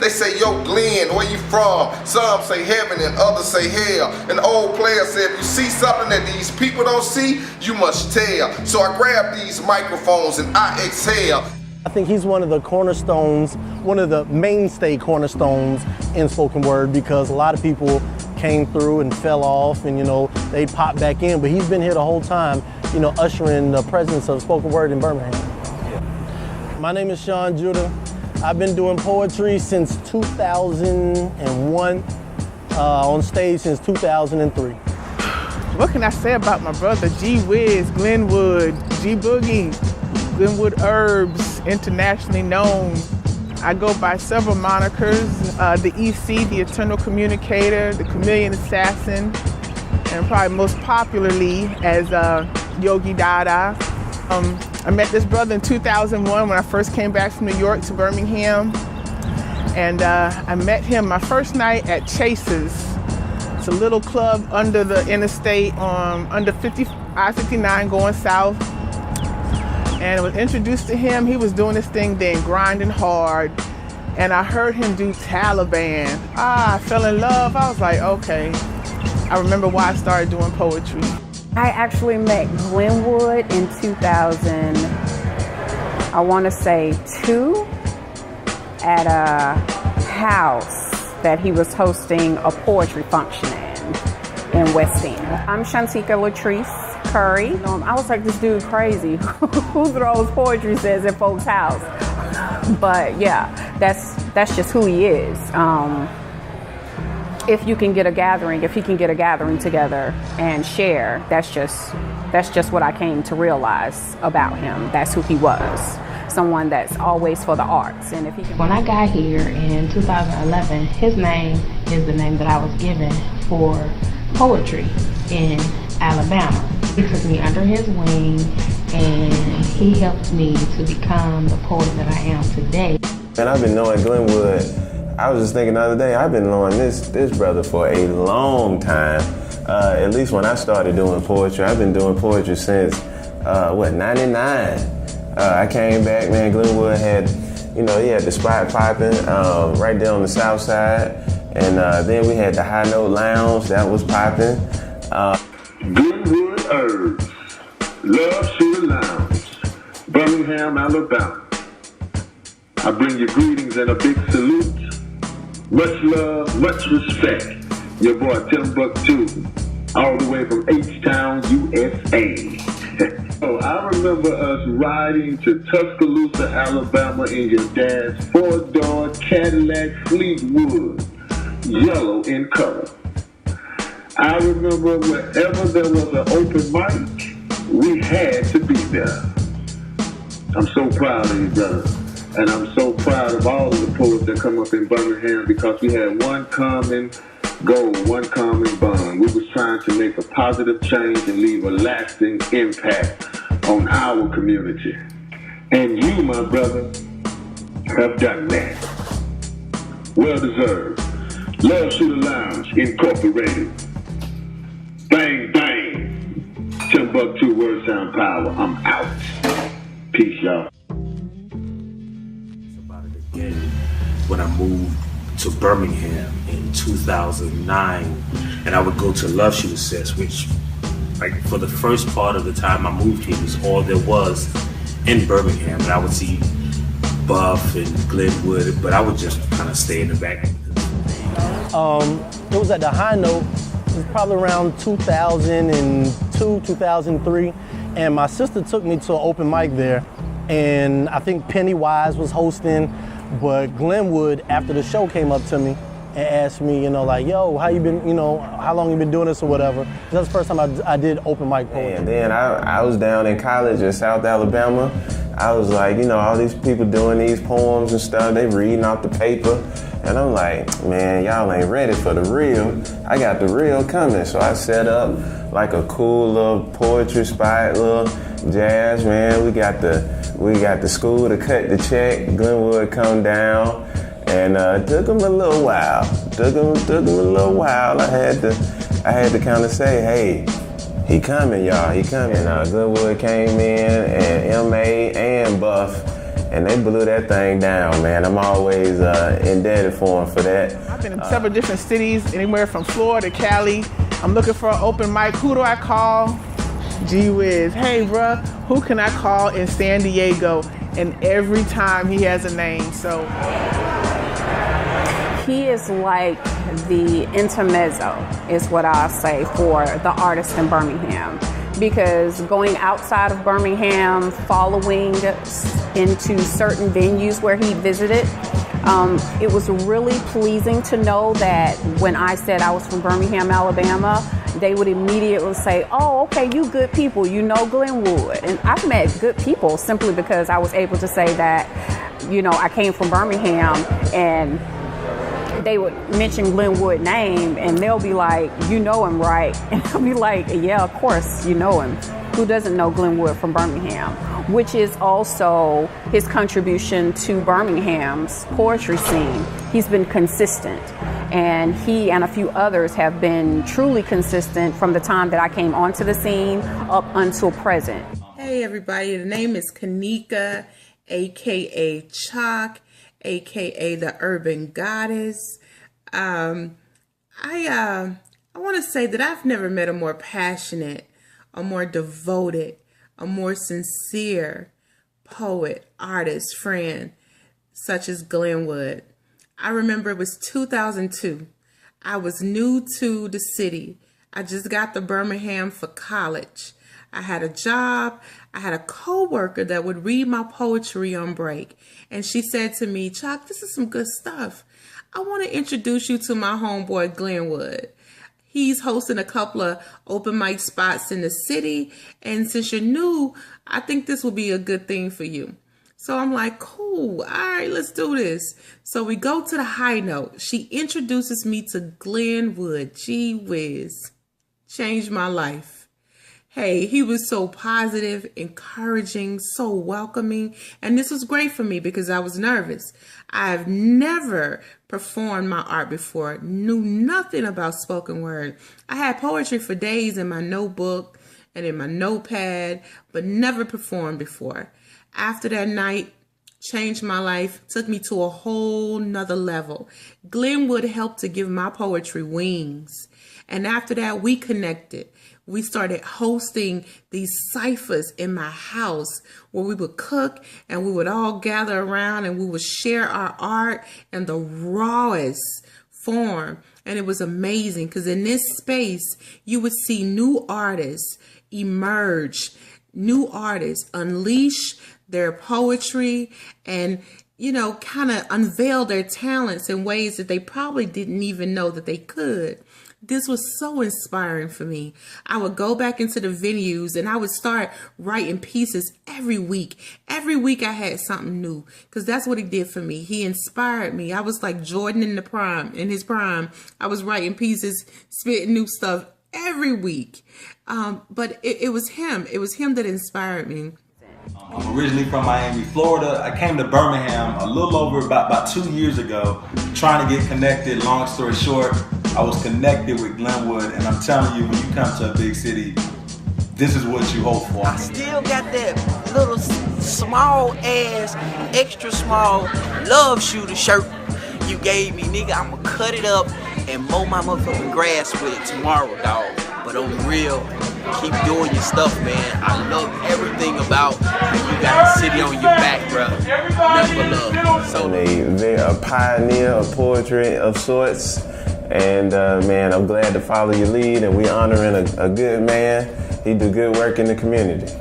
They say, yo, Glenn, where you from? Some say heaven and others say hell. An old player said, if you see something that these people don't see, you must tell. So I grab these microphones and I exhale. I think he's one of the cornerstones, one of the mainstay cornerstones in spoken word, because a lot of people came through and fell off and, they popped back in, but he's been here the whole time, ushering the presence of spoken word in Birmingham. Yeah. My name is Sean Judah. I've been doing poetry since 2001, on stage since 2003. What can I say about my brother? G-Wiz, Glenwood, G-Boogie, Glenwood Urbz, internationally known. I go by several monikers, the EC, the Eternal Communicator, the Chameleon Assassin, and probably most popularly as Yogi Dada. I met this brother in 2001 when I first came back from New York to Birmingham. And I met him my first night at Chase's. It's a little club under the interstate, under I-59 going south. And I was introduced to him. He was doing this thing then, grinding hard. And I heard him do Taliban. I fell in love. I was like, okay. I remember why I started doing poetry. I actually met Glenwood in 2000, I want to say 2, at a house that he was hosting a poetry function in West End. I'm Shantika Latrice Curry. I was like, this dude crazy. Who throws poetry sets at folks' house? But yeah, that's just who he is. If you can get a gathering, if he can get a gathering together and share, that's just what I came to realize about him. That's who he was. Someone that's always for the arts. And if he can... When I got here in 2011, his name is the name that I was given for poetry in Alabama. He took me under his wing and he helped me to become the poet that I am today. And I've been knowing Glenwood. I was just thinking the other day, I've been knowing this brother for a long time. At least when I started doing poetry, I've been doing poetry since, 99. I came back, man, Glenwood had, he had the spot popping right there on the south side. And then we had the High Note Lounge, that was popping. Glenwood Urbz, Love Shooter Lounge, Birmingham, Alabama. I bring you greetings and a big salute. Much love, much respect. Your boy Timbuktu, all the way from H-Town, USA. So I remember us riding to Tuscaloosa, Alabama in your dad's 4-door Cadillac Fleetwood, yellow in color. I remember wherever there was an open mic, we had to be there. I'm so proud of you, brother. And I'm so proud of all of the poets that come up in Birmingham, because we had one common goal, one common bond. We was trying to make a positive change and leave a lasting impact on our community. And you, my brother, have done that. Well deserved. Love Shooter Lounge Incorporated. Bang, bang. Timbuktu Word Sound Power. I'm out. Peace, y'all. When I moved to Birmingham in 2009, and I would go to Love Shooter sets, which, like, for the first part of the time I moved here was all there was in Birmingham, and I would see Buff and Glenwood, but I would just kind of stay in the back. It was at the High Note. It was probably around 2002, 2003, and my sister took me to an open mic there, and I think Pennywise was hosting. But Glenwood, after the show, came up to me and asked me, like, yo, how you been, how long you been doing this or whatever. That's the first time I did open mic poetry. And then I was down in college in South Alabama. I was like, all these people doing these poems and stuff, they reading off the paper. And I'm like, man, y'all ain't ready for the real. I got the real coming. So I set up like a cool little poetry spot, little jazz, man. We got the school to cut the check. Glenwood come down, and took him a little while. Took him a little while. I had to kind of say, hey, he coming, y'all. He coming. Glenwood came in, and M.A. and Buff, and they blew that thing down, man. I'm always indebted for them for that. I've been in several different cities, anywhere from Florida to Cali. I'm looking for an open mic. Who do I call? Gee whiz. Hey, bruh, who can I call in San Diego? And every time he has a name, so. He is like the intermezzo, is what I'll say, for the artist in Birmingham. Because going outside of Birmingham, following into certain venues where he visited, it was really pleasing to know that when I said I was from Birmingham, Alabama, they would immediately say, oh, okay, you good people, you know Glenwood. And I've met good people simply because I was able to say that, you know, I came from Birmingham, and they would mention Glenwood name and they'll be like, you know him, right? And I'll be like, yeah, of course you know him. Who doesn't know Glenwood from Birmingham? Which is also his contribution to Birmingham's poetry scene. He's been consistent, and he and a few others have been truly consistent from the time that I came onto the scene up until present. Hey everybody, the name is Kanika, aka Chalk, aka the Urban Goddess. I want to say that I've never met a more passionate, a more devoted, a more sincere poet, artist, friend, such as Glenwood. I remember it was 2002. I was new to the city. I just got to Birmingham for college. I had a job. I had a coworker that would read my poetry on break. And she said to me, Chuck, this is some good stuff. I want to introduce you to my homeboy, Glenwood. He's hosting a couple of open mic spots in the city. And since you're new, I think this will be a good thing for you. So I'm like, cool. All right, let's do this. So we go to the high note. She introduces me to Glenwood. Gee whiz. Changed my life. Hey, he was so positive, encouraging, so welcoming. And this was great for me because I was nervous. I've never performed my art before, knew nothing about spoken word. I had poetry for days in my notebook and in my notepad, but never performed before. After that night, changed my life, took me to a whole nother level. Glenwood helped to give my poetry wings. And after that, we connected. We started hosting these ciphers in my house where we would cook and we would all gather around and we would share our art in the rawest form. And it was amazing because in this space, you would see new artists emerge, new artists unleash their poetry and, you know, kind of unveil their talents in ways that they probably didn't even know that they could. This was so inspiring for me. I would go back into the venues and I would start writing pieces every week. Every week I had something new because that's what he did for me. He inspired me. I was like Jordan in his prime. I was writing pieces, spitting new stuff every week. But it was him. It was him that inspired me. I'm originally from Miami, Florida. I came to Birmingham a little over about 2 years ago, trying to get connected. Long story short, I was connected with Glenwood, and I'm telling you, when you come to a big city, this is what you hope for. I still got that little small ass, extra small love shooter shirt you gave me, nigga. I'ma cut it up and mow my motherfucking grass with it tomorrow, dog. But on the real, keep doing your stuff, man. I love everything about how you got the city on your back, bro. Nothing but love. So They're a pioneer of poetry of sorts. And man, I'm glad to follow your lead, and we honoring a good man. He do good work in the community.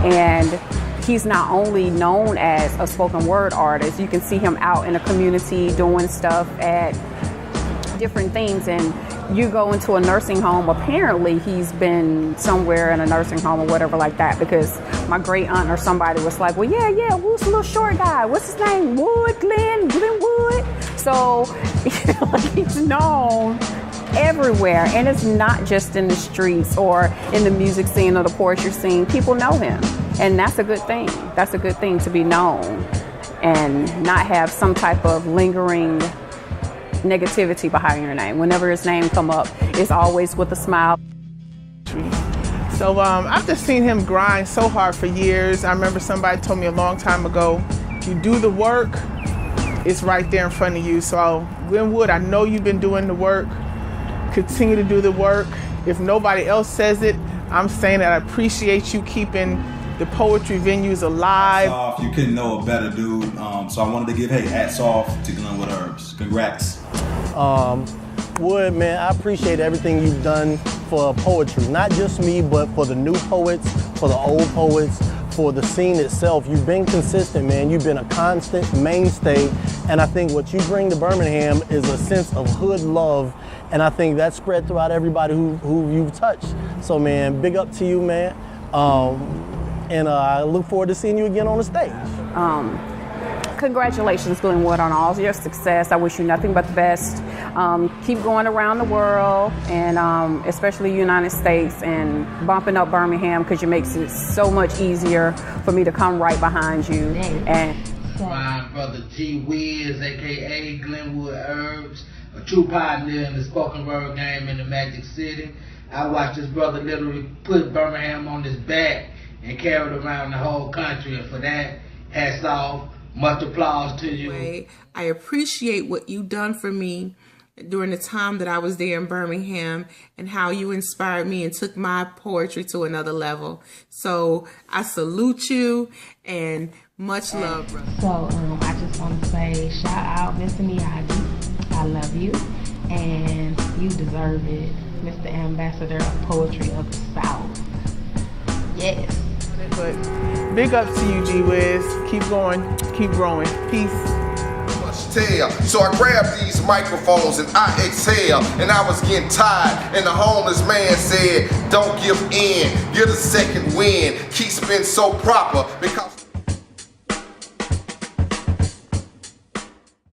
And he's not only known as a spoken word artist, you can see him out in the community doing stuff at different things. And you go into a nursing home, apparently he's been somewhere in a nursing home or whatever like that, because my great aunt or somebody was like, well, yeah, who's the little short guy? What's his name? Glenwood. So he's known everywhere, and it's not just in the streets or in the music scene or the poetry scene. People know him, and that's a good thing. That's a good thing, to be known and not have some type of lingering negativity behind your name. Whenever his name come up, it's always with a smile. So I've just seen him grind so hard for years. I remember somebody told me a long time ago, if you do the work, it's right there in front of you. So Glenwood, I know you've been doing the work. Continue to do the work. If nobody else says it, I'm saying that I appreciate you keeping the poetry venues alive. You couldn't know a better dude. So I wanted to give, hats off to Glenwood Urbz. Congrats. Wood, man, I appreciate everything you've done for poetry. Not just me, but for the new poets, for the old poets, for the scene itself. You've been consistent, man. You've been a constant mainstay. And I think what you bring to Birmingham is a sense of hood love. And I think that's spread throughout everybody who you've touched. So, man, big up to you, man. And I look forward to seeing you again on the stage. Congratulations, Glenwood, on all your success. I wish you nothing but the best. Keep going around the world, and especially the United States, and bumping up Birmingham, because it makes it so much easier for me to come right behind you. And my brother G Wiz, aka Glenwood Urbz, a true pioneer in the spoken word game in the Magic City. I watched this brother literally put Birmingham on his back and carry it around the whole country, and for that, hats off. Much applause to you. I appreciate what you done for me during the time that I was there in Birmingham, and how you inspired me and took my poetry to another level. So I salute you and much love, brother. So I just want to say shout out Mr. Miyagi. I love you and you deserve it, Mr. Ambassador of Poetry of the South. Yes. But big up to you, G Wiz. Keep going, keep growing. Peace. Tell. So I grabbed these microphones and I exhale, and I was getting tired, and the homeless man said, don't give in, get a second wind, keep spin so proper, because